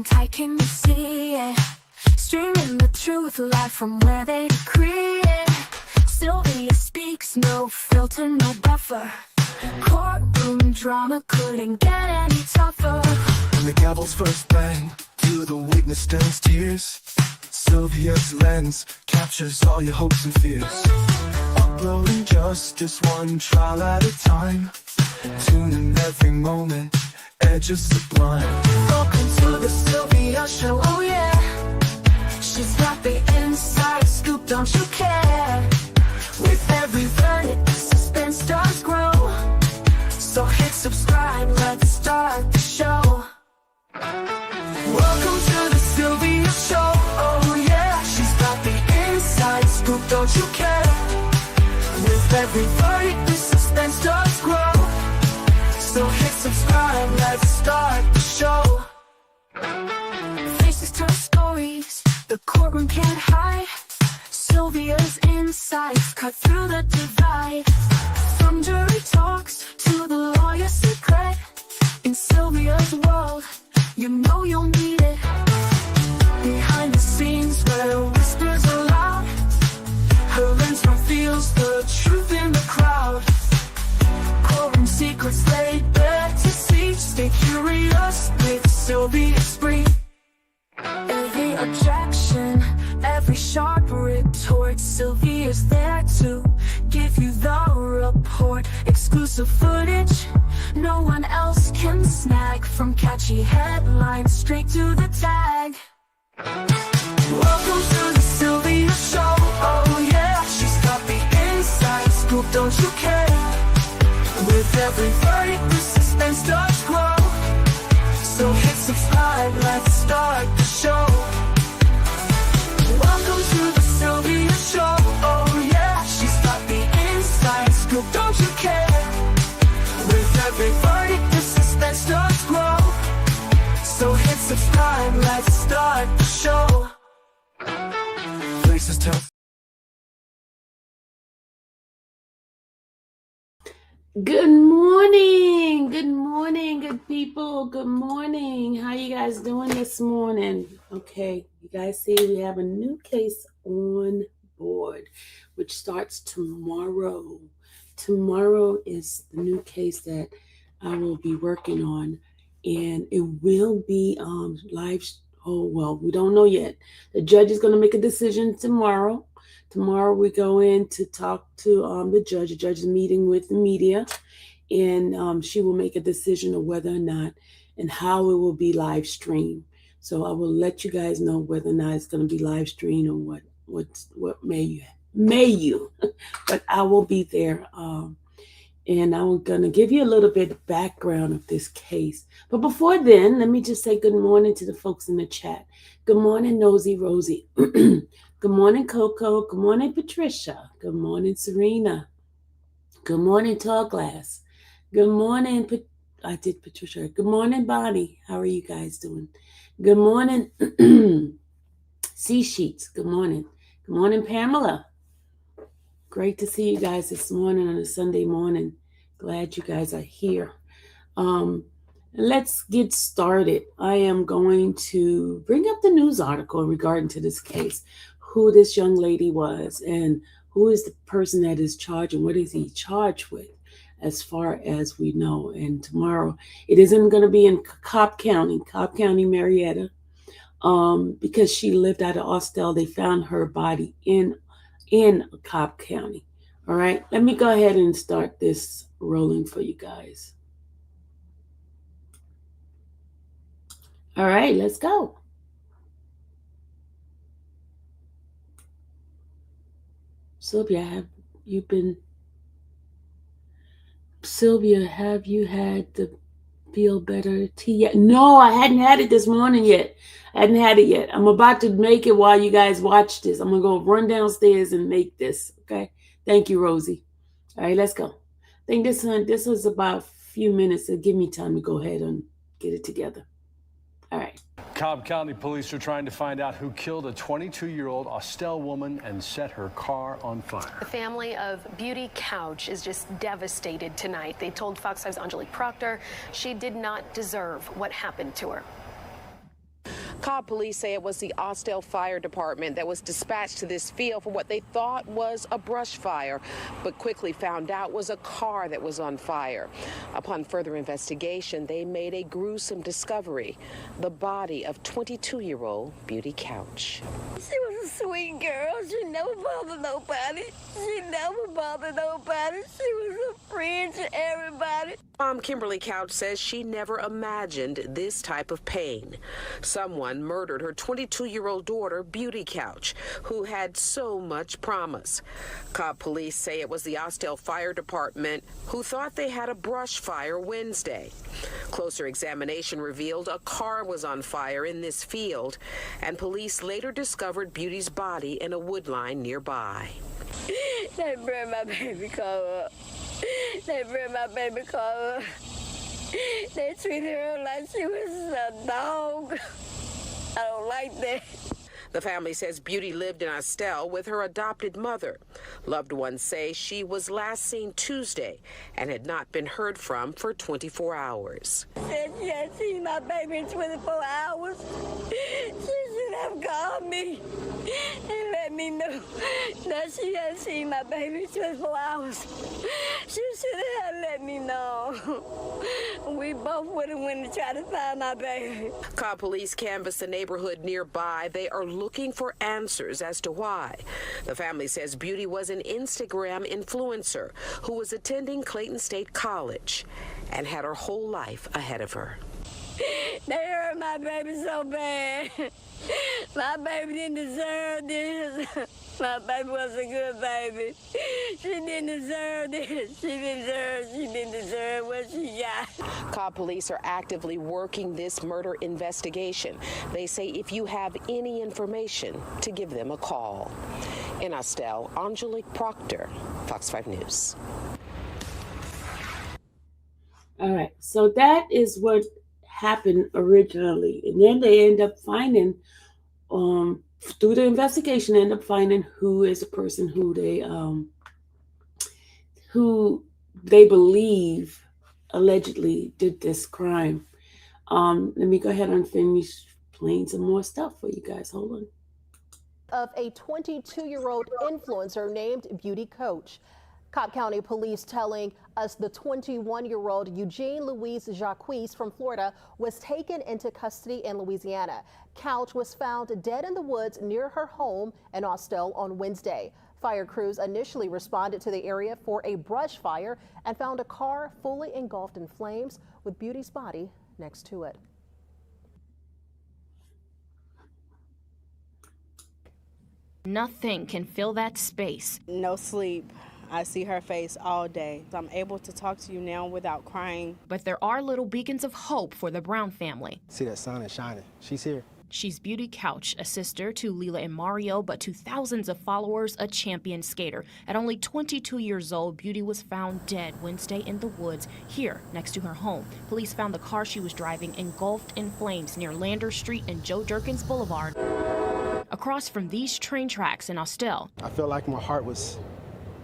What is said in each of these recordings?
holding tight, can you see it? Streaming the truth live from where they decree it. Sylvia speaks, no filter, no buffer. Courtroom drama couldn't get any tougher. When the gavel's first bang, to the witness turns tears. Sylvia's lens captures all your hopes and fears. Uploading justice one trial at a time. Tune in every moment, edges sublime. Welcome to the Sylvia Show, oh yeah. She's got the inside scoop, don't you care? With every verdict, the suspense does grow. So hit subscribe, let's start the show. Welcome to the Sylvia Show, oh yeah. She's got the inside scoop, don't you care? With every verdict, the suspense does grow. So hit subscribe, let's start the show. Faces tell stories, the courtroom can't hide. Sylvia's insights cut through the divide. From jury talks to the lawyer's secret. In Sylvia's world, you know you'll need it. Behind the scenes where whispers are loud, her lens reveals the truth in the crowd. Courtroom secrets laid bare to see. Stay curious with Sylvia Spree. Every objection, every sharp retort, Sylvia's there to give you the report. Exclusive footage no one else can snag. From catchy headlines straight to the tag. Welcome to the Sylvia Show, oh yeah. She's got the inside scoop, don't you care? With every verdict, the suspense does grow. So hit subscribe, let's start the show. Welcome to the Sylvia Show, oh yeah. She's got the inside scoop, don't you care? With every verdict, the suspense does grow. So hit subscribe, let's start the show. Faces tell. Good morning, good people. Good morning. How you guys doing this morning? Okay, you guys see we have a new case on board, which starts tomorrow. Tomorrow is the new case that I will be working on, and it will be live. Oh, well, we don't know yet. The judge is going to make a decision tomorrow. Tomorrow we go in to talk to the judge. The judge is meeting with the media, and she will make a decision of whether or not and how it will be live streamed. So I will let you guys know whether or not it's going to be live streamed or what may you. But I will be there, and I'm going to give you a little bit of background of this case. But before then, let me just say good morning to the folks in the chat. Good morning, Nosy Rosie. Good morning, Coco. Good morning, Patricia. Good morning, Serena. Good morning, Tall Glass. Good morning, I did Patricia. Good morning, Bonnie. How are you guys doing? Good morning, Sea Sheets. Good morning. Good morning, Pamela. Great to see you guys this morning on a Sunday morning. Glad you guys are here. Let's get started. I am going to bring up the news article regarding to this case, who this young lady was and who is the person that is charged and what is he charged with as far as we know. And tomorrow, it isn't going to be in Cobb County, Marietta, because she lived out of Austell. They found her body in Cobb County. All right, let me go ahead and start this rolling for you guys. All right, let's go. Sylvia, have you had the feel better tea yet? No, I hadn't had it this morning yet. I hadn't had it yet. I'm about to make it while you guys watch this. I'm going to go run downstairs and make this, okay? Thank you, Rosie. All right, let's go. I think this was about a few minutes to give me time to go ahead and get it together. All right. Cobb County police are trying to find out who killed a 22-year-old Austell woman and set her car on fire. The family of Beauty Couch is just devastated tonight. They told Fox 5's Angelique Proctor she did not deserve what happened to her. Cobb police say it was the Austell Fire Department that was dispatched to this field for what they thought was a brush fire, but quickly found out was a car that was on fire. Upon further investigation, they made a gruesome discovery: the body of 22-year-old Beauty Couch. She was a sweet girl. She never bothered nobody. She never bothered nobody. She was a friend to everybody. Mom Kimberly Couch says she never imagined this type of pain. Someone murdered her 22-year-old daughter, Beauty Couch, who had so much promise. Cobb police say it was the Austell Fire Department who thought they had a brush fire Wednesday. Closer examination revealed a car was on fire in this field, and police later discovered Beauty's body in a woodline nearby. They burned my baby car up. They burned my baby car up. They treated her like she was a dog. I don't like that. The family says Beauty lived in Austell with her adopted mother. Loved ones say she was last seen Tuesday and had not been heard from for 24 hours. Said she had seen my baby in 24 hours. She should have called me and let me know that she had seen my baby in 24 hours. She should have let me know. We both would have went to try to find my baby. Cobb police canvassed the neighborhood nearby. They are looking for answers as to why. The family says Beauty was an Instagram influencer who was attending Clayton State College and had her whole life ahead of her. They hurt my baby so bad. My baby didn't deserve this. My baby was a good baby. She didn't deserve this. She didn't deserve what she got. Cobb police are actively working this murder investigation. They say if you have any information, to give them a call. In Austell, Angelique Proctor, Fox 5 News. All right, so that is what happened originally, and then they end up finding through the investigation, end up finding who is a person who they believe allegedly did this crime. Let me go ahead and finish playing some more stuff for you guys. Hold on. Of a 22-year-old influencer named Beauty Couch. Cobb County Police telling us the 21-year-old Eugene Louis-Jacques from Florida was taken into custody in Louisiana. Couch was found dead in the woods near her home in Austell on Wednesday. Fire crews initially responded to the area for a brush fire and found a car fully engulfed in flames with Beauty's body next to it. Nothing can fill that space. No sleep. I see her face all day. I'm able to talk to you now without crying. But there are little beacons of hope for the Brown family. See that sun is shining. She's here. She's Beauty Couch, a sister to Lila and Mario, but to thousands of followers, a champion skater. At only 22 years old, Beauty was found dead Wednesday in the woods here next to her home. Police found the car she was driving engulfed in flames near Lander Street and Joe Durkins Boulevard, across from these train tracks in Austell. I feel like my heart was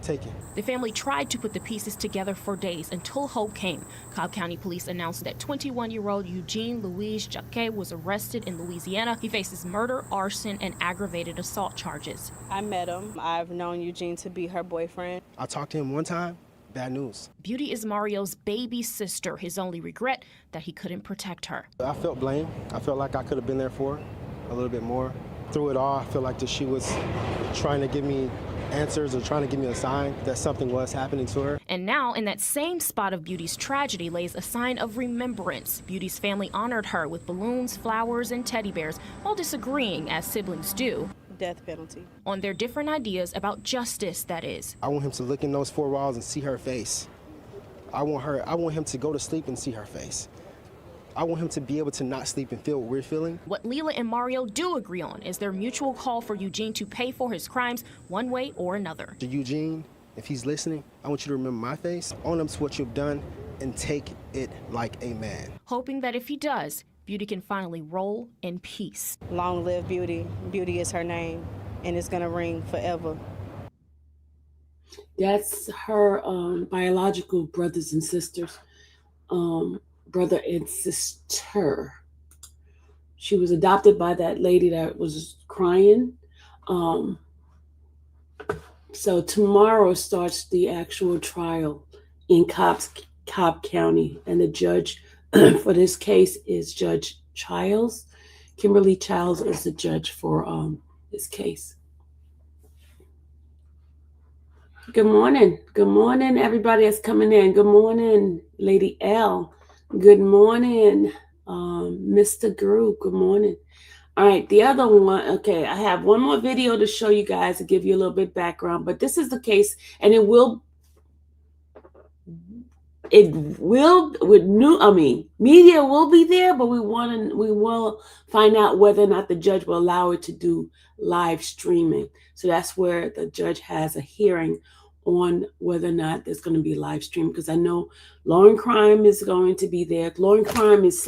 taken. The family tried to put the pieces together for days until hope came. Cobb County Police announced that 21-year-old Eugene Louis-Jacques was arrested in Louisiana. He faces murder, arson, and aggravated assault charges. I met him. I've known Eugene to be her boyfriend. I talked to him one time. Bad news. Beauty is Mario's baby sister. His only regret, that he couldn't protect her. I felt blame. I felt like I could have been there for her a little bit more. Through it all, I feel like that she was trying to give me answers or trying to give me a sign that something was happening to her. And now, in that same spot of Beauty's tragedy lays a sign of remembrance. Beauty's family honored her with balloons, flowers, and teddy bears, while disagreeing, as siblings do, Death penalty. on their different ideas about justice, that is. I want him to look in those four walls and see her face. I want him to go to sleep and see her face. I want him to be able to not sleep and feel what we're feeling. What Lila and Mario do agree on is their mutual call for Eugene to pay for his crimes one way or another. To Eugene, if he's listening, I want you to remember my face, own up to what you've done, and take it like a man. Hoping that if he does, Beauty can finally roll in peace. Long live Beauty. Beauty is her name, and it's going to ring forever. That's her biological brothers and sisters. Brother and sister. She was adopted by that lady that was crying. So tomorrow starts the actual trial in Cobb County, and the judge for this case is Judge Childs. Kimberly Childs is the judge for this case. Good morning. Good morning, everybody that's coming in. Good morning, Lady L. Good morning, Mr. Group. Good morning. All right, the other one, okay, I have one more video to show you guys to give you a little bit background, but this is the case, and media will be there, but we will find out whether or not the judge will allow it to do live streaming. So that's where the judge has a hearing on whether or not there's going to be live stream, because I know Law and Crime is going to be there. Law and Crime is /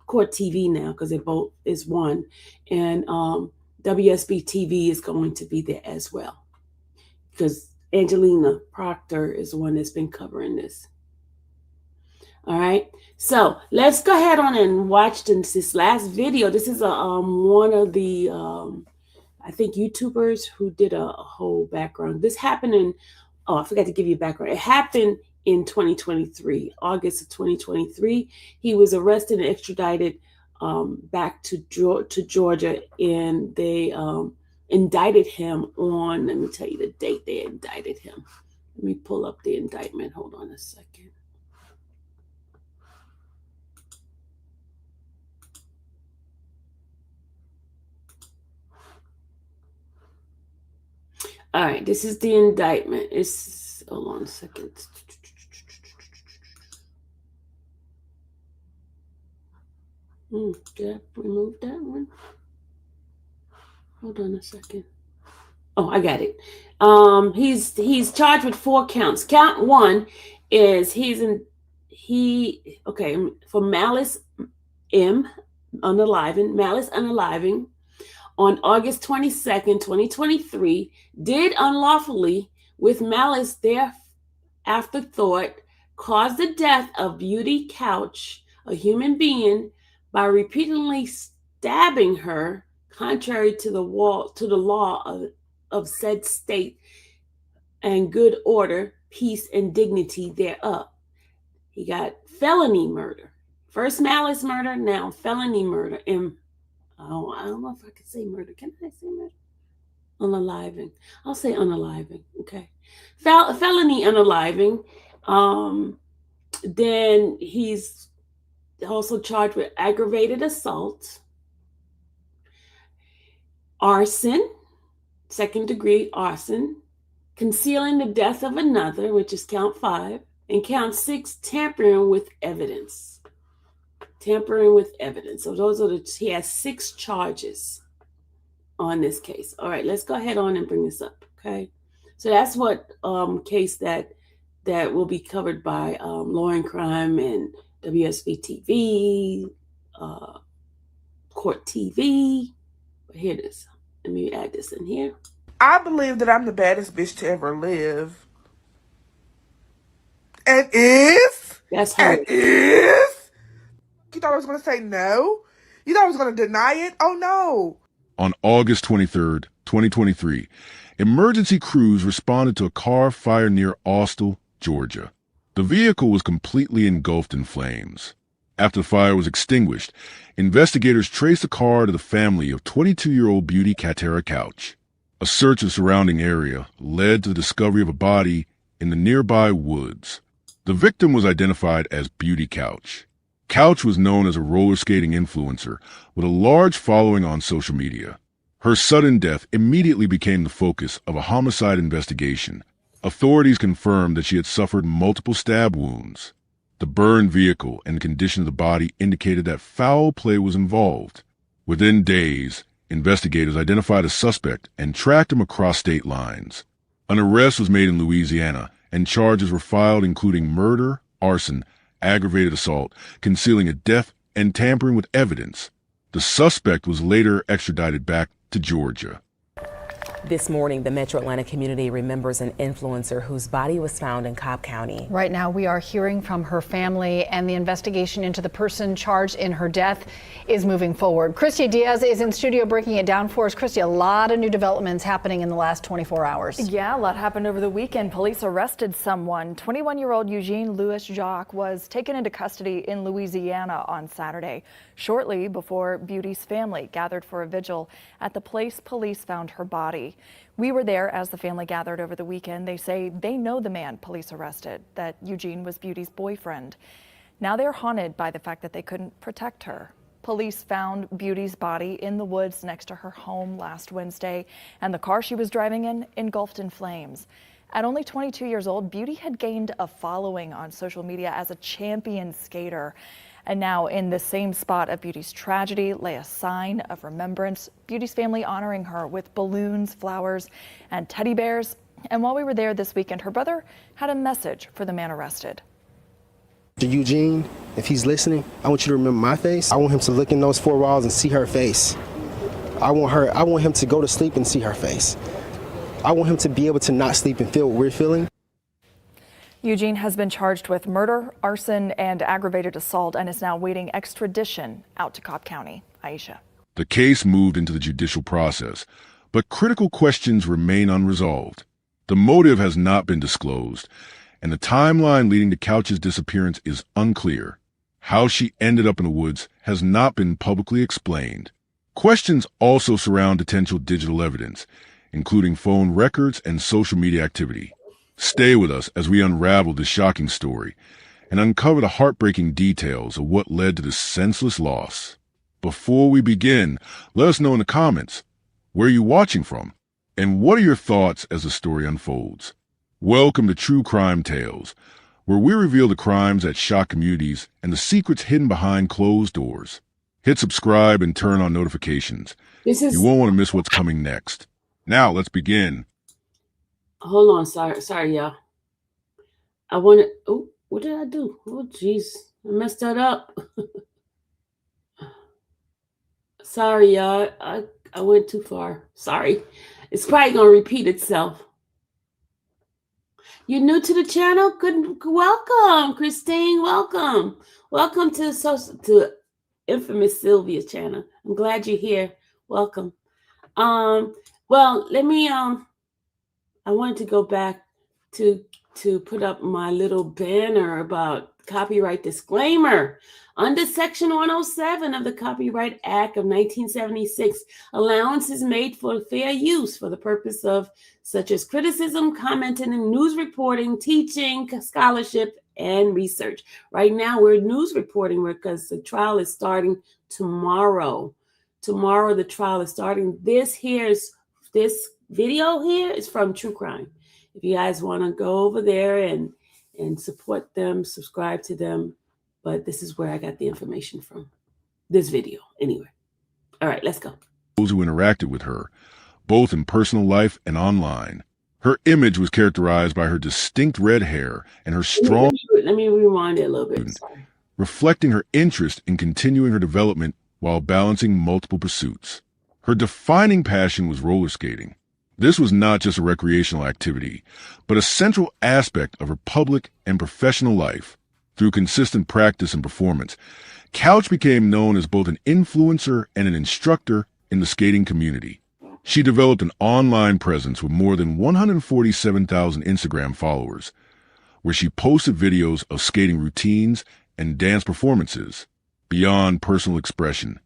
Court TV now, because it both is one, and WSB TV is going to be there as well, because Angelina Proctor is the one that's been covering this. All right, so let's go ahead on and watch this last video. This is one of the I think YouTubers who did a whole background. This happened in, I forgot to give you a background. It happened in 2023, August of 2023. He was arrested and extradited back to Georgia, and they indicted him on, let me tell you the date they indicted him. Let me pull up the indictment. Hold on a second. All right, this is the indictment. It's, hold on a second. Did I remove that one? Hold on a second. Oh, I got it. He's charged with 4 counts. Count 1 is for malice unaliving on August 22nd, 2023, did unlawfully, with malice afterthought, cause the death of Beauty Couch, a human being, by repeatedly stabbing her, contrary to the law of said state and good order, peace, and dignity thereof. He got felony murder. First malice murder, now felony murder. And I don't know if I can say murder. Can I say murder? Unaliving. I'll say unaliving. Okay. Felony unaliving. Then he's also charged with aggravated assault, arson, 2nd degree arson, concealing the death of another, which is count 5, and count 6, tampering with evidence. Tampering with evidence. So those are he has 6 charges on this case. All right, let's go ahead on and bring this up. Okay. So that's what case that will be covered by Law and Crime and WSB TV, Court TV. But here it is. Let me add this in here. I believe that I'm the baddest bitch to ever live. And is? That's her. And is? You thought I was going to say no? You thought I was going to deny it? Oh, no. On August 23rd, 2023, emergency crews responded to a car fire near Austell, Georgia. The vehicle was completely engulfed in flames. After the fire was extinguished, investigators traced the car to the family of 22-year-old Beauty Couch. A search of the surrounding area led to the discovery of a body in the nearby woods. The victim was identified as Beauty Couch. Couch was known as a roller skating influencer with a large following on social media. Her sudden death immediately became the focus of a homicide investigation. Authorities confirmed that she had suffered multiple stab wounds. The burned vehicle and condition of the body indicated that foul play was involved. Within days, investigators identified a suspect and tracked him across state lines. An arrest was made in Louisiana, and charges were filed including murder, arson, aggravated assault, concealing a death, and tampering with evidence. The suspect was later extradited back to Georgia. This morning, the Metro Atlanta community remembers an influencer whose body was found in Cobb County. Right now, we are hearing from her family, and the investigation into the person charged in her death is moving forward. Christy Diaz is in studio breaking it down for us. Christy, a lot of new developments happening in the last 24 hours. Yeah, a lot happened over the weekend. Police arrested someone. 21-year-old Eugene Louis-Jacques was taken into custody in Louisiana on Saturday, shortly before Beauty's family gathered for a vigil at the place police found her body. We were there as the family gathered over the weekend. They say they know the man police arrested, that Eugene was Beauty's boyfriend. Now they're haunted by the fact that they couldn't protect her. Police found Beauty's body in the woods next to her home last Wednesday, and the car she was driving in engulfed in flames. At only 22 years old, Beauty had gained a following on social media as a champion skater. And now in the same spot of Beauty's tragedy lay a sign of remembrance, Beauty's family honoring her with balloons, flowers, and teddy bears. And while we were there this weekend, her brother had a message for the man arrested. To Eugene, if he's listening, I want you to remember my face. I want him to look in those four walls and see her face. I want him to go to sleep and see her face. I want him to be able to not sleep and feel what we're feeling. Eugene has been charged with murder, arson, and aggravated assault and is now waiting extradition out to Cobb County. Aisha. The case moved into the judicial process, but critical questions remain unresolved. The motive has not been disclosed, and the timeline leading to Couch's disappearance is unclear. How she ended up in the woods has not been publicly explained. Questions also surround potential digital evidence, including phone records and social media activity. Stay with us as we unravel this shocking story and uncover the heartbreaking details of what led to this senseless loss. Before we begin, let us know in the comments, where are you watching from? And what are your thoughts as the story unfolds? Welcome to True Crime Tales, where we reveal the crimes that shock communities and the secrets hidden behind closed doors. Hit subscribe and turn on notifications. You won't want to miss what's coming next. Now, let's begin. Hold on, sorry, y'all. I wanted. Oh, what did I do? Oh, jeez, I messed that up. Sorry, y'all. I went too far. Sorry. It's probably gonna repeat itself. You're new to the channel? Good. Welcome, Christine. Welcome. Welcome to Infamous Sylvia's channel. I'm glad you're here. Welcome. Well, let me I wanted to go back to put up my little banner about copyright disclaimer. Under Section 107 of the Copyright Act of 1976, allowance is made for fair use for the purpose of such as criticism, commenting, and news reporting, teaching, scholarship, and research. Right now, we're news reporting because the trial is starting tomorrow. Tomorrow, the trial is starting. This video here is from True Crime. If you guys want to go over there and support them, subscribe to them. But this is where I got the information from. This video, anyway. All right, let's go. Those who interacted with her, both in personal life and online. Her image was characterized by her distinct red hair and her strong... Let me rewind it a little bit. Sorry. Reflecting her interest in continuing her development while balancing multiple pursuits. Her defining passion was roller skating. This was not just a recreational activity, but a central aspect of her public and professional life. Through consistent practice and performance, Couch became known as both an influencer and an instructor in the skating community. She developed an online presence with more than 147,000 Instagram followers, where she posted videos of skating routines and dance performances. Beyond personal expression,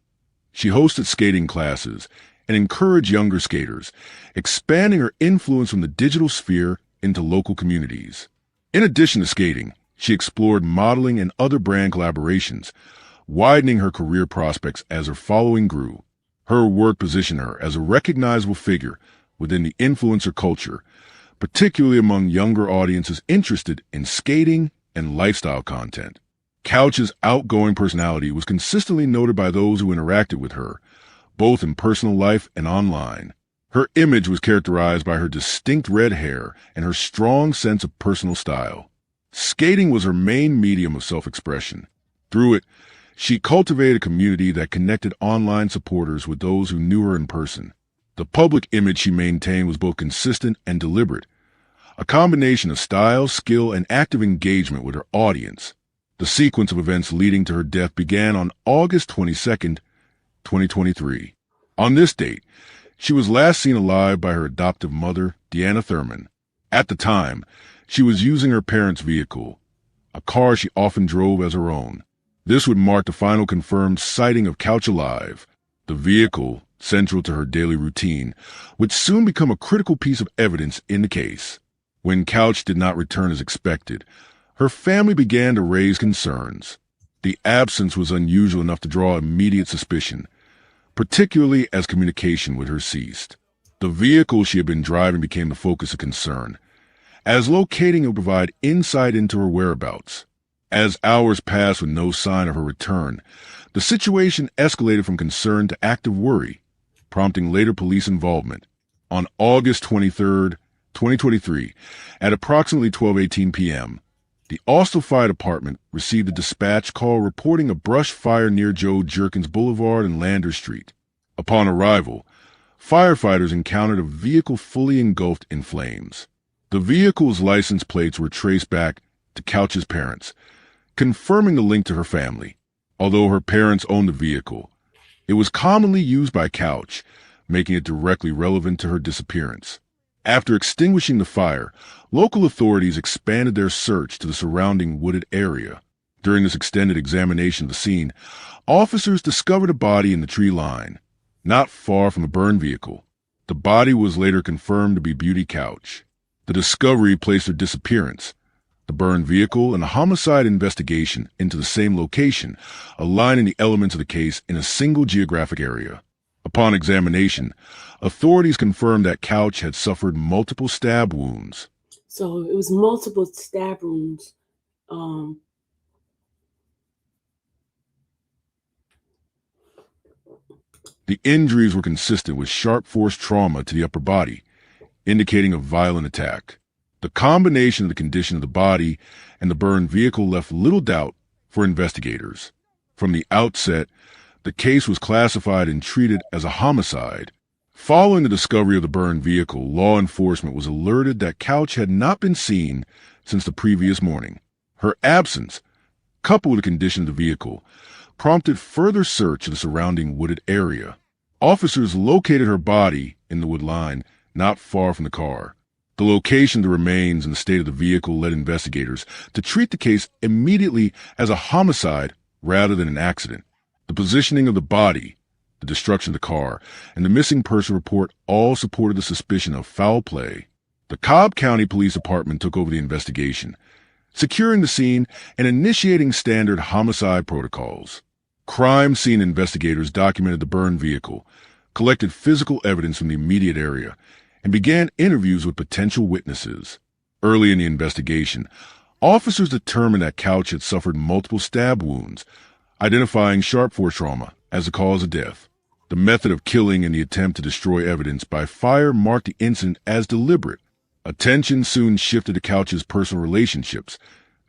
she hosted skating classes and encouraged younger skaters, expanding her influence from the digital sphere into local communities. In addition to skating, she explored modeling and other brand collaborations, widening her career prospects as her following grew. Her work positioned her as a recognizable figure within the influencer culture, particularly among younger audiences interested in skating and lifestyle content. Couch's outgoing personality was consistently noted by those who interacted with her, both in personal life and online. Her image was characterized by her distinct red hair and her strong sense of personal style. Skating was her main medium of self-expression. Through it, she cultivated a community that connected online supporters with those who knew her in person. The public image she maintained was both consistent and deliberate, a combination of style, skill, and active engagement with her audience. The sequence of events leading to her death began on August 22, 2023. On this date, she was last seen alive by her adoptive mother, Deanna Thurman. At the time, she was using her parents' vehicle, a car she often drove as her own. This would mark the final confirmed sighting of Couch alive. The vehicle, central to her daily routine, would soon become a critical piece of evidence in the case. When Couch did not return as expected, her family began to raise concerns. The absence was unusual enough to draw immediate suspicion, particularly as communication with her ceased. The vehicle she had been driving became the focus of concern, as locating it would provide insight into her whereabouts. As hours passed with no sign of her return, the situation escalated from concern to active worry, prompting later police involvement. On August 23, 2023, at approximately 12:18 p.m., the Austell Fire Department received a dispatch call reporting a brush fire near Joe Jerkins Boulevard and Lander Street. Upon arrival, firefighters encountered a vehicle fully engulfed in flames. The vehicle's license plates were traced back to Couch's parents, confirming the link to her family. Although her parents owned the vehicle, it was commonly used by Couch, making it directly relevant to her disappearance. After extinguishing the fire, local authorities expanded their search to the surrounding wooded area. During this extended examination of the scene, officers discovered a body in the tree line, not far from the burned vehicle. The body was later confirmed to be Beauty Couch. The discovery placed her disappearance, the burned vehicle, and a homicide investigation into the same location, aligning the elements of the case in a single geographic area. Upon examination, authorities confirmed that Couch had suffered multiple stab wounds. So it was multiple stab wounds. The injuries were consistent with sharp force trauma to the upper body, indicating a violent attack. The combination of the condition of the body and the burned vehicle left little doubt for investigators. From the outset, the case was classified and treated as a homicide. Following the discovery of the burned vehicle, law enforcement was alerted that Couch had not been seen since the previous morning. Her absence, coupled with the condition of the vehicle, prompted further search of the surrounding wooded area. Officers located her body in the wood line not far from the car. The location of the remains and the state of the vehicle led investigators to treat the case immediately as a homicide rather than an accident. The positioning of the body, the destruction of the car, and the missing person report all supported the suspicion of foul play. The Cobb County Police Department took over the investigation, securing the scene and initiating standard homicide protocols. Crime scene investigators documented the burned vehicle, collected physical evidence from the immediate area, and began interviews with potential witnesses. Early in the investigation, officers determined that Couch had suffered multiple stab wounds, identifying sharp force trauma as the cause of death. The method of killing and the attempt to destroy evidence by fire marked the incident as deliberate. Attention soon shifted to Couch's personal relationships,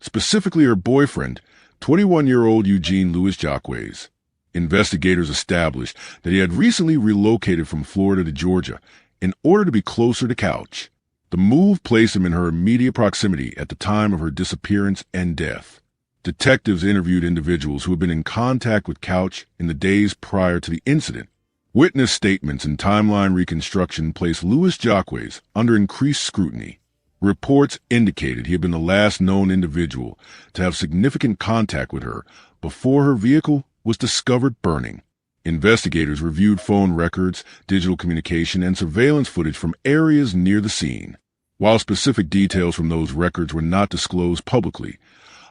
specifically her boyfriend, 21-year-old Eugene Louis-Jacques. Investigators established that he had recently relocated from Florida to Georgia in order to be closer to Couch. The move placed him in her immediate proximity at the time of her disappearance and death. Detectives interviewed individuals who had been in contact with Couch in the days prior to the incident. Witness statements and timeline reconstruction placed Louis-Jacques under increased scrutiny. Reports indicated he had been the last known individual to have significant contact with her before her vehicle was discovered burning. Investigators reviewed phone records, digital communication, and surveillance footage from areas near the scene. While specific details from those records were not disclosed publicly,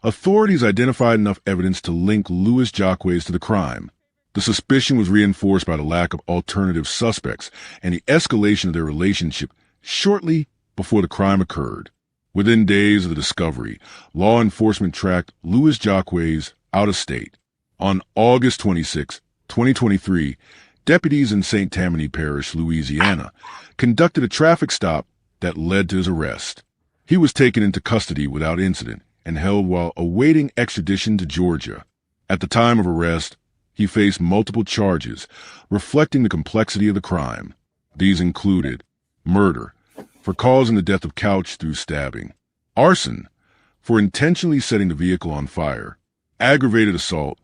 authorities identified enough evidence to link Louis-Jacques to the crime. The suspicion was reinforced by the lack of alternative suspects and the escalation of their relationship shortly before the crime occurred. Within days of the discovery, law enforcement tracked Louis-Jacques out of state. On August 26, 2023, deputies in St. Tammany Parish, Louisiana, conducted a traffic stop that led to his arrest. He was taken into custody without incident and held while awaiting extradition to Georgia. At the time of arrest, he faced multiple charges, reflecting the complexity of the crime. These included murder, for causing the death of Couch through stabbing, arson, for intentionally setting the vehicle on fire, aggravated assault,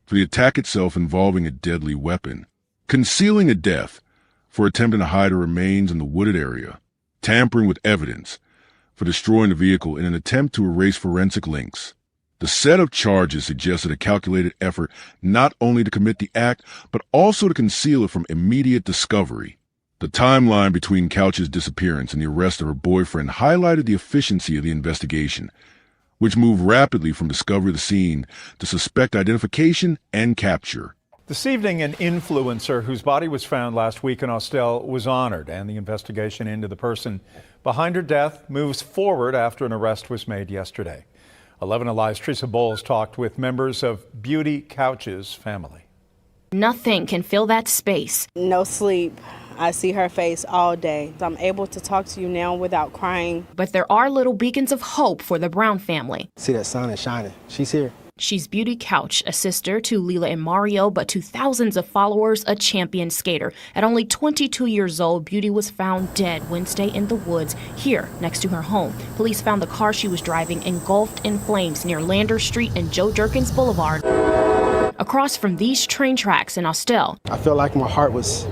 for the attack itself involving a deadly weapon, concealing a death, for attempting to hide her remains in the wooded area, tampering with evidence, for destroying the vehicle in an attempt to erase forensic links. The set of charges suggested a calculated effort not only to commit the act, but also to conceal it from immediate discovery. The timeline between Couch's disappearance and the arrest of her boyfriend highlighted the efficiency of the investigation, which moved rapidly from discovery of the scene to suspect identification and capture. This evening, an influencer whose body was found last week in Austell was honored, and the investigation into the person behind her death moves forward after an arrest was made yesterday. 11 Alive's Teresa Bowles talked with members of Beauty Couch's family. Nothing can fill that space. No sleep. I see her face all day. I'm able to talk to you now without crying. But there are little beacons of hope for the Brown family. See that sun is shining. She's here. She's Beauty Couch, a sister to Lila and Mario, but to thousands of followers, a champion skater. At only 22 years old, Beauty was found dead Wednesday in the woods here next to her home. Police found the car she was driving engulfed in flames near Lander Street and Joe Durkins Boulevard, across from these train tracks in Austell. I felt like my heart was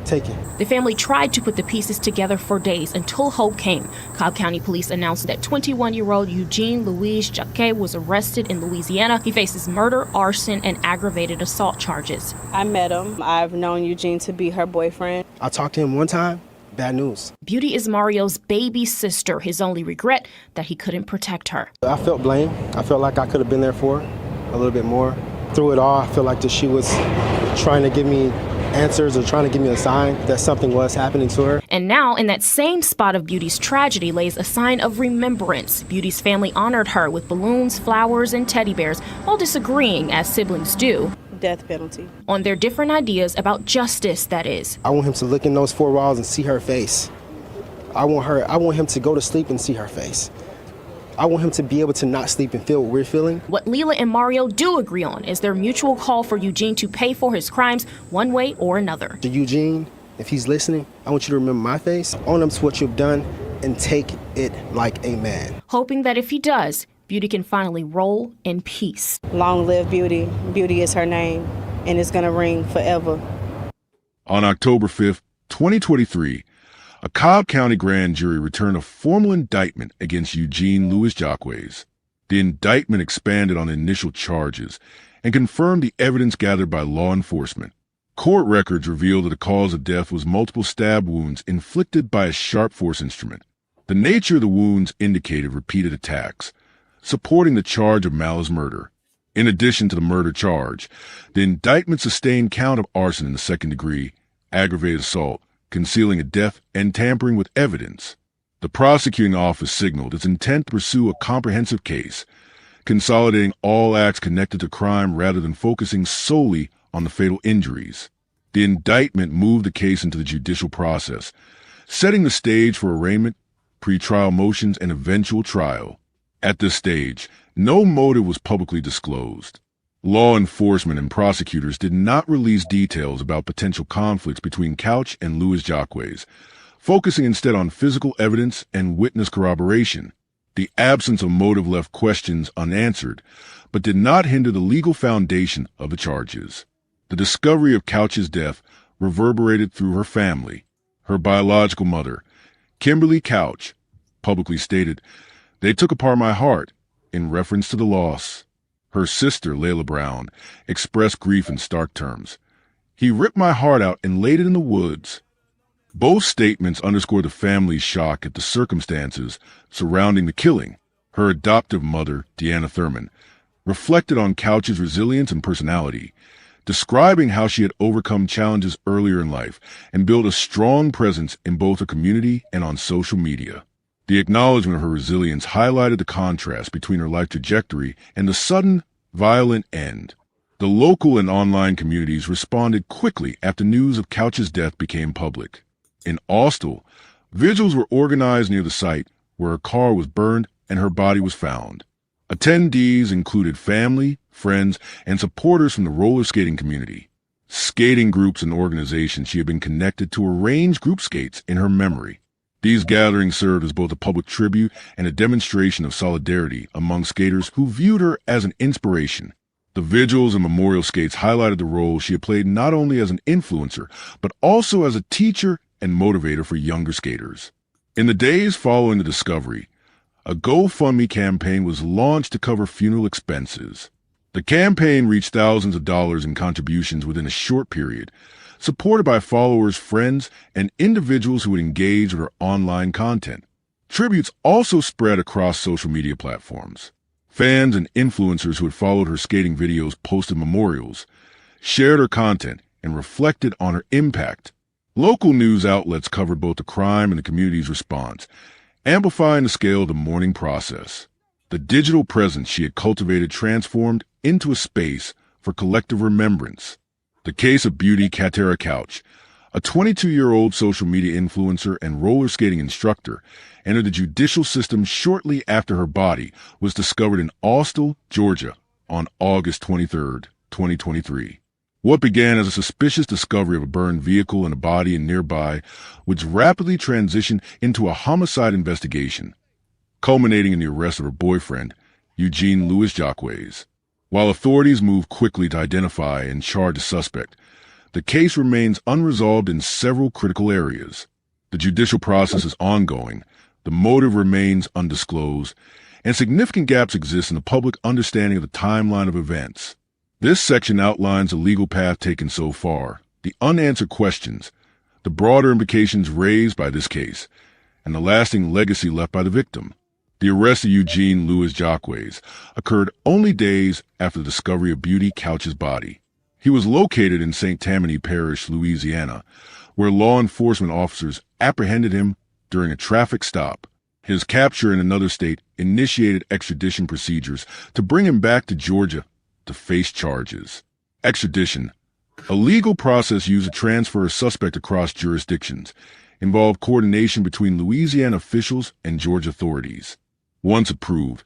taken. The family tried to put the pieces together for days until hope came. Cobb County Police announced that 21-year-old Eugene Louis-Jacques was arrested in Louisiana. He faces murder, arson, and aggravated assault charges. I met him. I've known Eugene to be her boyfriend. I talked to him one time. Bad news. Beauty is Mario's baby sister. His only regret, that he couldn't protect her. I felt blame. I felt like I could have been there for her a little bit more. Through it all, I feel like that she was trying to give me answers or trying to give me a sign that something was happening to her. And now, in that same spot of Beauty's tragedy lays a sign of remembrance. Beauty's family honored her with balloons, flowers, and teddy bears, while disagreeing, as siblings do, death penalty, on their different ideas about justice, that is. I want him to look in those four walls and see her face. I want him to go to sleep and see her face. I want him to be able to not sleep and feel what we're feeling. What Lila and Mario do agree on is their mutual call for Eugene to pay for his crimes one way or another. To Eugene, if he's listening, I want you to remember my face, own up to what you've done, and take it like a man. Hoping that if he does, Beauty can finally roll in peace. Long live Beauty. Beauty is her name, and it's going to ring forever. On October 5th, 2023, a Cobb County grand jury returned a formal indictment against Eugene Louis-Jacques. The indictment expanded on the initial charges and confirmed the evidence gathered by law enforcement. Court records revealed that the cause of death was multiple stab wounds inflicted by a sharp force instrument. The nature of the wounds indicated repeated attacks, supporting the charge of malice murder. In addition to the murder charge, the indictment sustained count of arson in the second degree, aggravated assault, concealing a death, and tampering with evidence. The prosecuting office signaled its intent to pursue a comprehensive case, consolidating all acts connected to crime rather than focusing solely on the fatal injuries. The indictment moved the case into the judicial process, setting the stage for arraignment, pretrial motions, and eventual trial. At this stage, no motive was publicly disclosed. Law enforcement and prosecutors did not release details about potential conflicts between Couch and Louis-Jacques, focusing instead on physical evidence and witness corroboration. The absence of motive left questions unanswered, but did not hinder the legal foundation of the charges. The discovery of Couch's death reverberated through her family. Her biological mother, Kimberly Couch, publicly stated, "They took apart my heart," in reference to the loss. Her sister, Layla Brown, expressed grief in stark terms. "He ripped my heart out and laid it in the woods." Both statements underscore the family's shock at the circumstances surrounding the killing. Her adoptive mother, Deanna Thurman, reflected on Couch's resilience and personality, describing how she had overcome challenges earlier in life and built a strong presence in both her community and on social media. The acknowledgement of her resilience highlighted the contrast between her life trajectory and the sudden, violent end. The local and online communities responded quickly after news of Couch's death became public. In Austell, vigils were organized near the site where her car was burned and her body was found. Attendees included family, friends, and supporters from the roller skating community. skating groups and organizations she had been connected to arrange group skates in her memory. These gatherings served as both a public tribute and a demonstration of solidarity among skaters who viewed her as an inspiration. The vigils and memorial skates highlighted the role she had played not only as an influencer, but also as a teacher and motivator for younger skaters. In the days following the discovery, a GoFundMe campaign was launched to cover funeral expenses. The campaign reached thousands of dollars in contributions within a short period, supported by followers, friends, and individuals who would engage with her online content. Tributes also spread across social media platforms. Fans and influencers who had followed her skating videos posted memorials, shared her content, and reflected on her impact. Local news outlets covered both the crime and the community's response, amplifying the scale of the mourning process. The digital presence she had cultivated transformed into a space for collective remembrance. The case of Beauty Couch, a 22-year-old social media influencer and roller skating instructor, entered the judicial system shortly after her body was discovered in Austell, Georgia, on August 23, 2023. What began as a suspicious discovery of a burned vehicle and a body in nearby would rapidly transition into a homicide investigation, culminating in the arrest of her boyfriend, Eugene Louis-Jacques. While authorities moved quickly to identify and charge the suspect, the case remains unresolved in several critical areas. The judicial process is ongoing, the motive remains undisclosed, and significant gaps exist in the public understanding of the timeline of events. This section outlines the legal path taken so far, the unanswered questions, the broader implications raised by this case, and the lasting legacy left by the victim. The arrest of Eugene Louis-Jacques occurred only days after the discovery of Beauty Couch's body. He was located in St. Tammany Parish, Louisiana, where law enforcement officers apprehended him during a traffic stop. His capture in another state initiated extradition procedures to bring him back to Georgia to face charges. Extradition, a legal process used to transfer a suspect across jurisdictions, involved coordination between Louisiana officials and Georgia authorities. Once approved,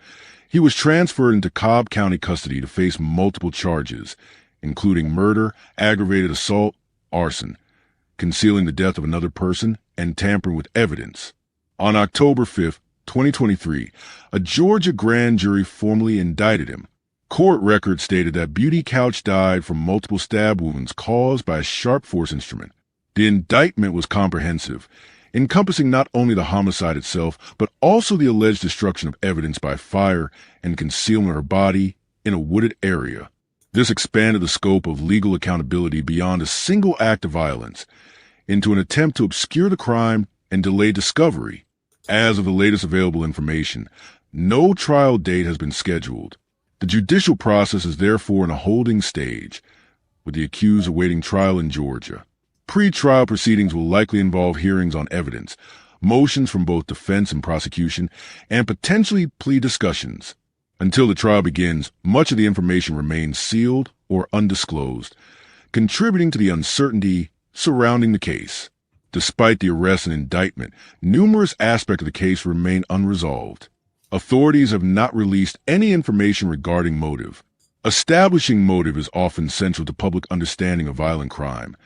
he was transferred into Cobb County custody to face multiple charges, including murder, aggravated assault, arson, concealing the death of another person, and tampering with evidence. On October 5, 2023, a Georgia grand jury formally indicted him. Court records stated that Beauty Couch died from multiple stab wounds caused by a sharp force instrument. The indictment was comprehensive, encompassing not only the homicide itself, but also the alleged destruction of evidence by fire and concealment of her body in a wooded area. This expanded the scope of legal accountability beyond a single act of violence into an attempt to obscure the crime and delay discovery. As of the latest available information, no trial date has been scheduled. The judicial process is therefore in a holding stage, with the accused awaiting trial in Georgia. Pre-trial proceedings will likely involve hearings on evidence, motions from both defense and prosecution, and potentially plea discussions. Until the trial begins, much of the information remains sealed or undisclosed, contributing to the uncertainty surrounding the case. Despite the arrest and indictment, numerous aspects of the case remain unresolved. Authorities have not released any information regarding motive. Establishing motive is often central to public understanding of violent crime.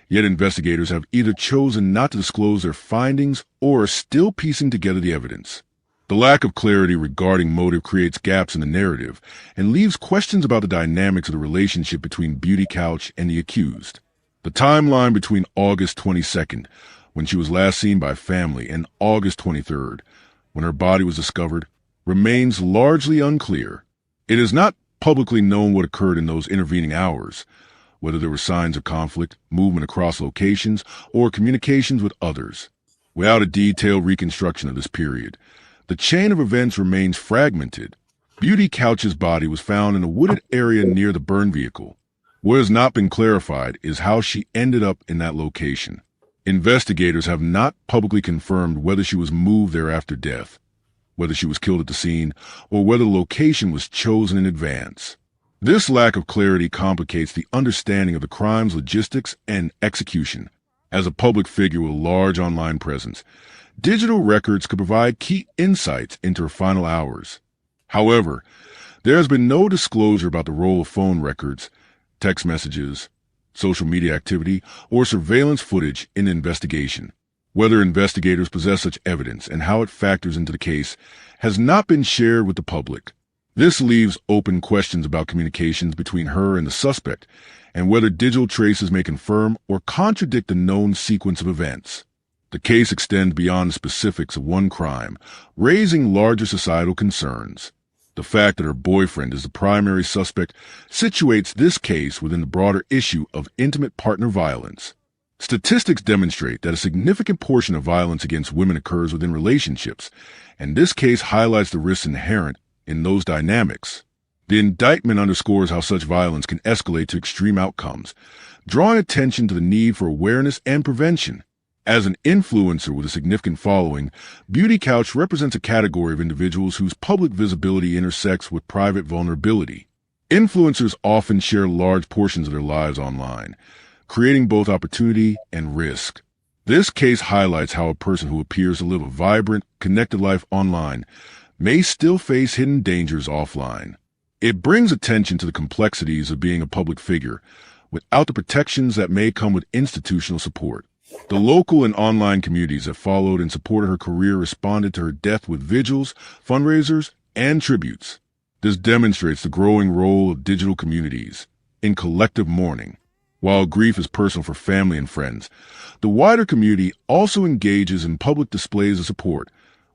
Yet investigators have either chosen not to disclose their findings or are still piecing together the evidence. The lack of clarity regarding motive creates gaps in the narrative and leaves questions about the dynamics of the relationship between Beauty Couch and the accused. The timeline between August 22nd, when she was last seen by family, and August 23rd, when her body was discovered, remains largely unclear. It is not publicly known what occurred in those intervening hours, whether there were signs of conflict, movement across locations, or communications with others. Without a detailed reconstruction of this period, the chain of events remains fragmented. Beauty Couch's body was found in a wooded area near the burned vehicle. What has not been clarified is how she ended up in that location. Investigators have not publicly confirmed whether she was moved there after death, whether she was killed at the scene, or whether the location was chosen in advance. This lack of clarity complicates the understanding of the crime's logistics and execution. As a public figure with a large online presence, digital records could provide key insights into her final hours. However, there has been no disclosure about the role of phone records, text messages, social media activity, or surveillance footage in the investigation. Whether investigators possess such evidence and how it factors into the case has not been shared with the public. This leaves open questions about communications between her and the suspect, and whether digital traces may confirm or contradict the known sequence of events. The case extends beyond the specifics of one crime, raising larger societal concerns. The fact that her boyfriend is the primary suspect situates this case within the broader issue of intimate partner violence. Statistics demonstrate that a significant portion of violence against women occurs within relationships, and this case highlights the risks inherent in those dynamics. The indictment underscores how such violence can escalate to extreme outcomes, drawing attention to the need for awareness and prevention. As an influencer with a significant following, Beauty Couch represents a category of individuals whose public visibility intersects with private vulnerability. Influencers often share large portions of their lives online, creating both opportunity and risk. This case highlights how a person who appears to live a vibrant, connected life online may still face hidden dangers offline. It brings attention to the complexities of being a public figure without the protections that may come with institutional support. The local and online communities that followed and supported her career responded to her death with vigils, fundraisers, and tributes. This demonstrates the growing role of digital communities in collective mourning. While grief is personal for family and friends, the wider community also engages in public displays of support,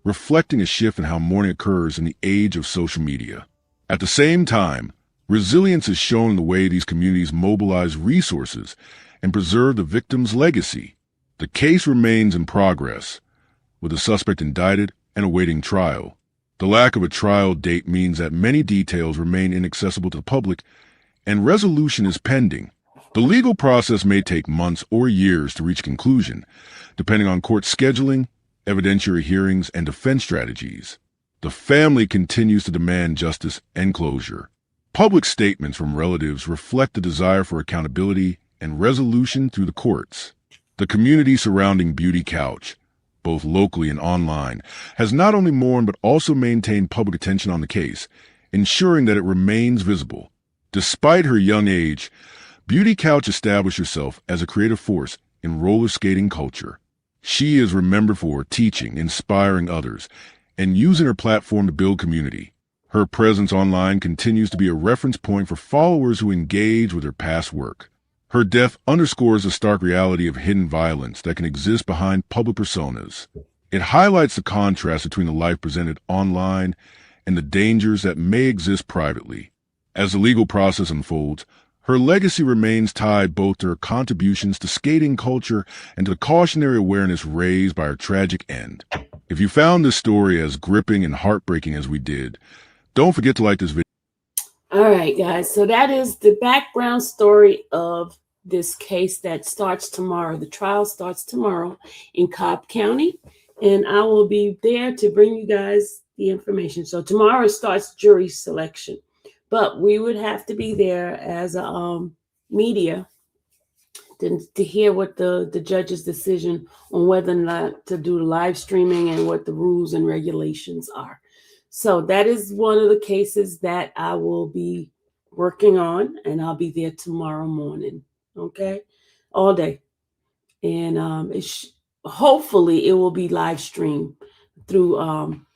reflecting a shift in how mourning occurs in the age of social media. At the same time, resilience is shown in the way these communities mobilize resources and preserve the victim's legacy. The case remains in progress, with the suspect indicted and awaiting trial. The lack of a trial date means that many details remain inaccessible to the public, and resolution is pending. The legal process may take months or years to reach conclusion, depending on court scheduling, evidentiary hearings, and defense strategies. The family continues to demand justice and closure. Public statements from relatives reflect the desire for accountability and resolution through the courts. The community surrounding Beauty Couch, both locally and online, has not only mourned but also maintained public attention on the case, ensuring that it remains visible. Despite her young age, Beauty Couch established herself as a creative force in roller skating culture. She is remembered for teaching, inspiring others, and using her platform to build community. Her presence online continues to be a reference point for followers who engage with her past work. Her death underscores the stark reality of hidden violence that can exist behind public personas. It highlights the contrast between the life presented online and the dangers that may exist privately. As the legal process unfolds, her legacy remains tied both to her contributions to skating culture and to the cautionary awareness raised by her tragic end. If you found this story as gripping and heartbreaking as we did, don't forget to like this video. All right, guys. So that is the background story of this case that starts tomorrow. The trial starts tomorrow in Cobb County, and I will be there to bring you guys the information. So tomorrow starts jury selection, but we would have to be there as a media to hear what the judge's decision on whether or not to do live streaming and what the rules and regulations are. So that is one of the cases that I will be working on, and I'll be there tomorrow morning, okay, all day. And hopefully it will be live streamed through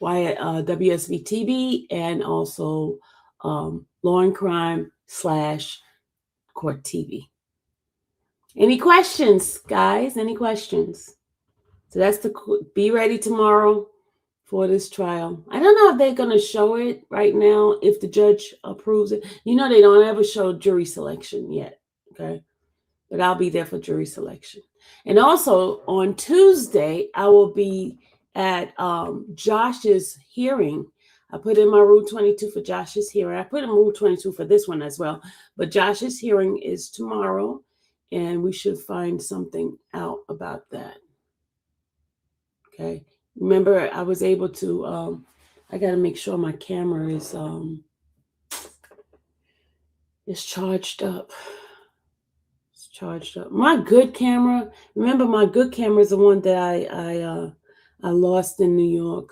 WSB TV and also Law and Crime / Court TV. Any questions, guys? Any questions? So that's be ready tomorrow for this trial. I don't know if they're going to show it right now, if the judge approves it. You know, they don't ever show jury selection yet, okay? But I'll be there for jury selection. And also on Tuesday, I will be at Josh's hearing. I put in my Rule 22 for Josh's hearing. I put in Rule 22 for this one as well. But Josh's hearing is tomorrow, and we should find something out about that. Okay. Remember, I was able to, I got to make sure my camera is charged up. It's charged up. My good camera, remember my good camera is the one that I lost in New York.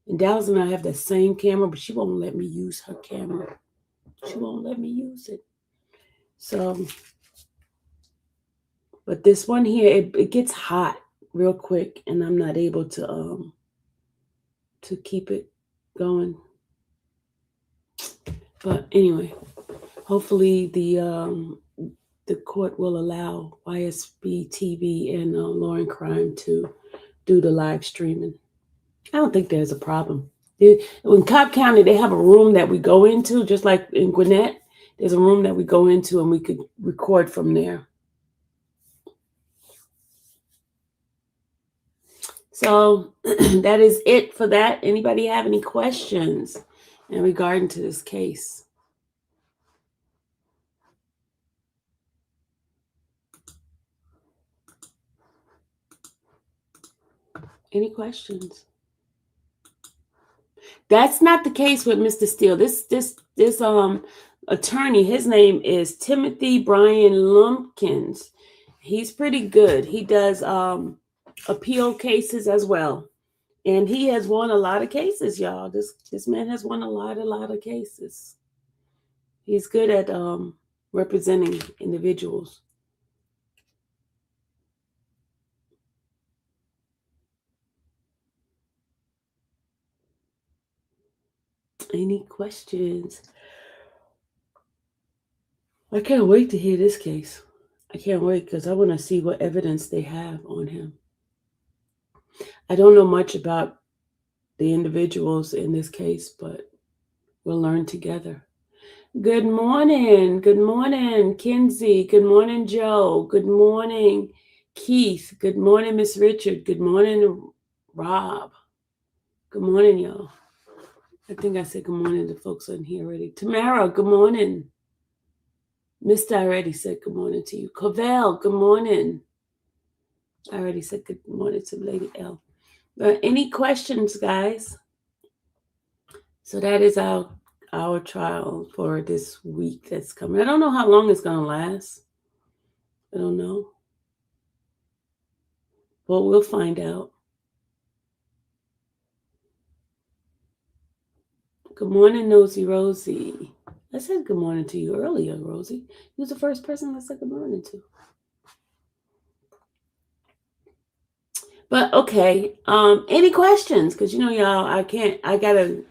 And Dallas and I have the same camera, but she won't let me use her camera. She won't let me use it. So But this one here, it gets hot real quick, and I'm not able to keep it going. But anyway, hopefully the court will allow YSB TV and Law and Crime to do the live streaming. I don't think there's a problem. In Cobb County, they have a room that we go into, just like in Gwinnett. There's a room that we go into, and we could record from there. So that is it for that. Anybody have any questions in regard to this case? Any questions? That's not the case with Mr. Steele. This attorney, his name is Timothy Brian Lumpkins. He's pretty good. He does appeal cases as well. And he has won a lot of cases, y'all. This man has won a lot of cases. He's good at representing individuals. Any questions? I can't wait to hear this case. I can't wait because I want to see what evidence they have on him. I don't know much about the individuals in this case, but we'll learn together. Good morning. Good morning, Kinsey. Good morning, Joe. Good morning, Keith. Good morning, Miss Richard. Good morning, Rob. Good morning, y'all. I think I said good morning to folks in here already. Tamara, good morning. Mr. I already said good morning to you. Covell, good morning. I already said good morning to Lady L. Any questions, guys? So that is our trial for this week that's coming. I don't know how long it's going to last. I don't know. Well, we'll find out. Good morning, Nosy Rosie. I said good morning to you earlier, Rosie. You was the first person I said good morning to. But okay, any questions? Because you know, y'all, I gotta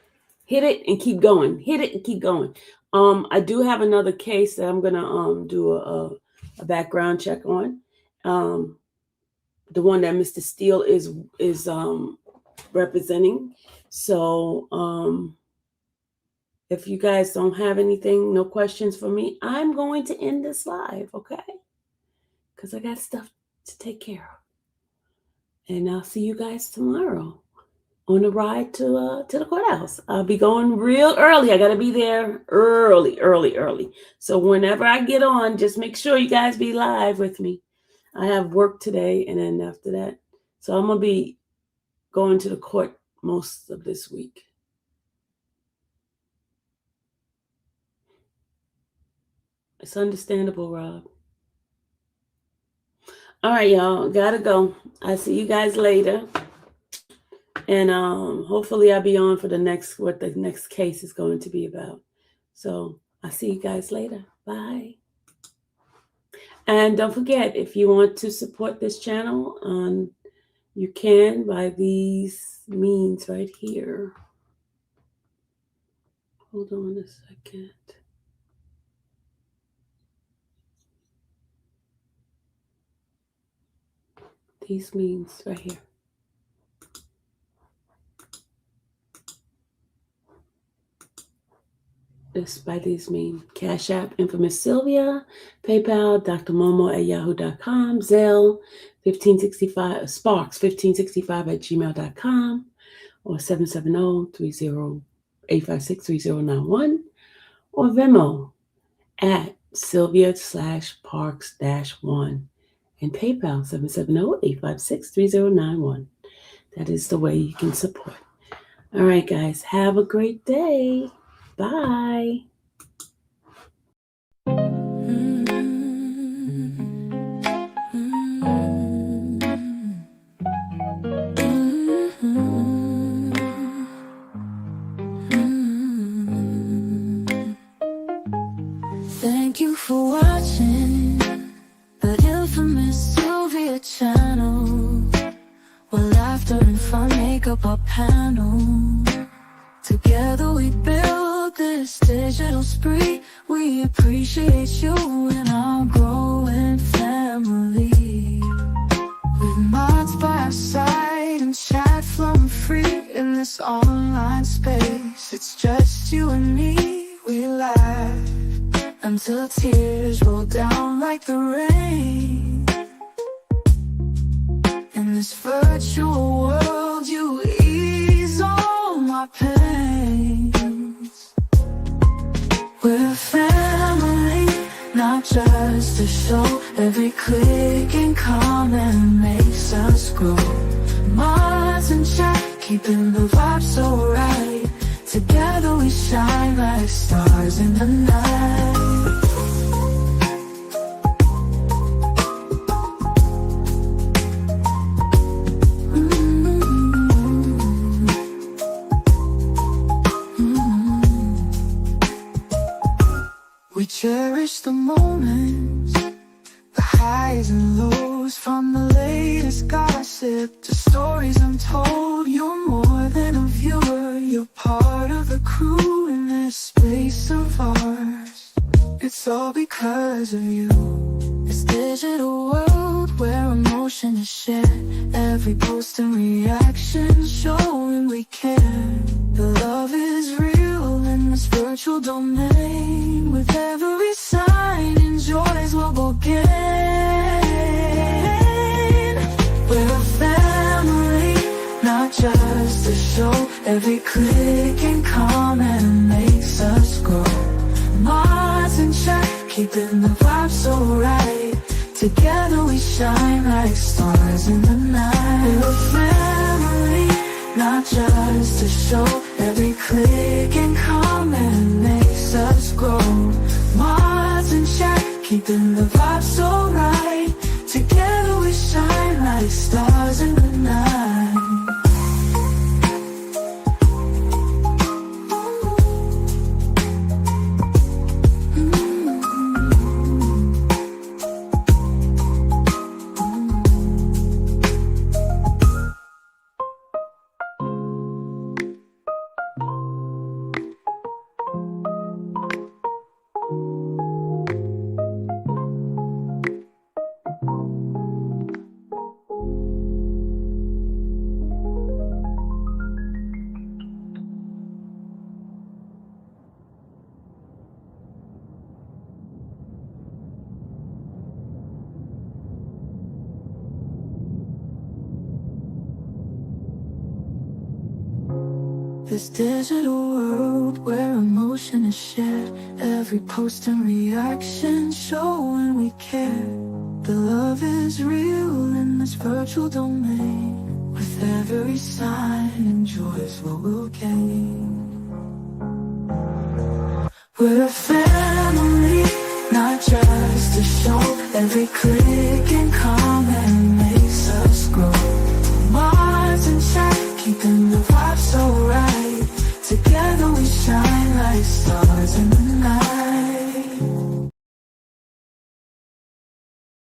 hit it and keep going. Hit it and keep going. I do have another case that I'm gonna do a background check on. The one that Mr. Steele is representing. So if you guys don't have anything, no questions for me, I'm going to end this live, okay? Because I got stuff to take care of. And I'll see you guys tomorrow on the ride to the courthouse. I'll be going real early. I got to be there early. So whenever I get on, just make sure you guys be live with me. I have work today, and then after that. So I'm going to be going to the court most of this week. It's understandable, Rob. All right, y'all. Gotta go. I'll see you guys later. And hopefully I'll be on for what the next case is going to be about. So I'll see you guys later. Bye. And don't forget, if you want to support this channel, you can by these means right here. Hold on a second. These means right here. This by these means. Cash App, Infamous Sylvia, PayPal, drmomo@yahoo.com, Zelle, 1565, Sparks, 1565@gmail.com, or 770-856-3091, or Venmo at Sylvia/Parks-1, and PayPal 770-856-3091. That is the way you can support. All right, guys, have a great day. Bye. Thank you for watching. infamous Sylvia channel, where laughter and fun make up our panel. Together we build this digital spree. We appreciate you and our growing family. With mods by our side and chat flowing free in this online space. It's just you and me, we laugh until tears roll down like the rain. In this virtual world, you ease all my pains. We're a family, not just a show. Every click and comment makes us grow. Mods and chat, keeping the vibe so right. Together we shine like stars in the night. We cherish the moments, the highs and lows, from the latest gossip to stories untold. You're more than a viewer, you're part of the crew in this space of ours. It's all because of you. This digital world where emotion is shared, every post and reaction showing we care. The love is real in this virtual domain. With every sign, enjoys what we'll gain. We're a family, not just a show. Every click and comment makes us grow. Mods and chat, keeping the vibe so right. Together we shine like stars in the night. We're a family, not just a show. Every click and comment makes us grow. Mods and chat, keeping the vibe so right. Together we shine like stars in the night. This digital world where emotion is shared, every post and reaction showing we care. The love is real in this virtual domain. With every sign, enjoys what we'll gain. We're a family, not just a show. Every click and comment makes us grow. Mods and chat, keeping the vibe so right. Together we shine like stars in the night.